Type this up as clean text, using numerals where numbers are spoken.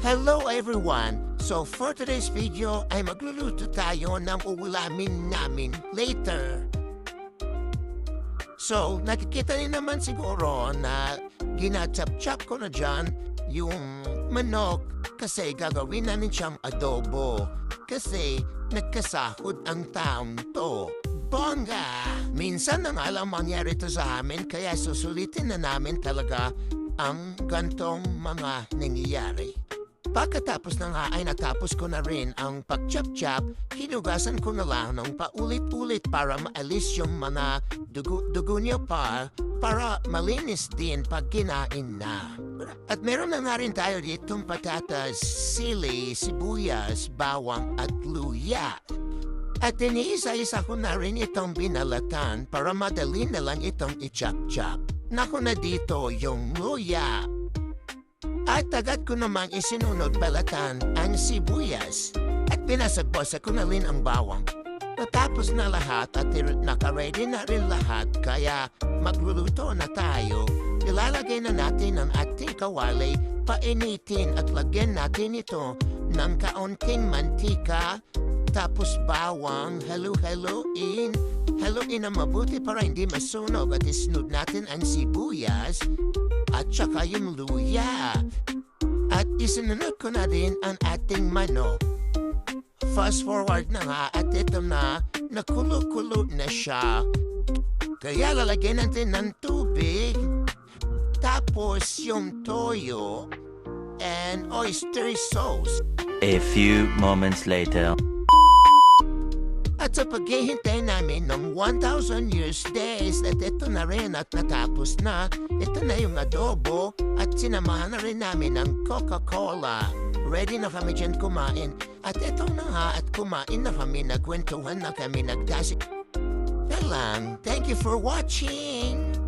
Hello everyone! So for today's video ay magluluto tayo ng uulamin namin later. So nakikita niyo naman siguro na ginachap-chap ko na dyan yung manok kasi gagawin namin siyang adobo. Kasi nagkasahod ang taon to. Bongga! Minsan na nga lang mangyari to sa amin kaya susulitin na namin talaga ang gantong mga nangyayari. Pagkatapos na nga ay natapos ko na rin ang pag-chop-chop, hinugasan ko na lang ng paulit-ulit para maalis yung mga dugo niyo para malinis din pag kinain na. At meron na nga rin tayo ditong patatas, sili, sibuyas, bawang at luya. At iniisa-isa ko na rin itong binalatan para madali na lang itong i-chop-chop. Naku na dito yung luya. At agad ko namang isinunod balatan ang sibuyas at pinasagbosa ko na rin ang bawang. Natapos na lahat at naka-ready na rin lahat kaya magluluto na tayo. Ilalagay na natin ang ating kawali, painitin at lagyan natin ito ng kaunting mantika. Tapos bawang, haluin na mabuti para hindi masunog at isunod natin ang sibuyas at saka yung luya. At isunod ko na din ang ating manok. Fast forward na nga at ito na, nakulo-kulo na siya. Kaya lalagyan natin ng tubig. Tapos yung toyo and oyster sauce. A few moments later. At sa paghihintay namin ng 1,000 years days at ito na rin at natapos na, ito na yung adobo at sinamahan na rin namin ng Coca-Cola. Ready na kami dyan kumain at ito na nga at kumain na kami, nagkwentuhan na kami, nagdasik. Yan lang, thank you for watching!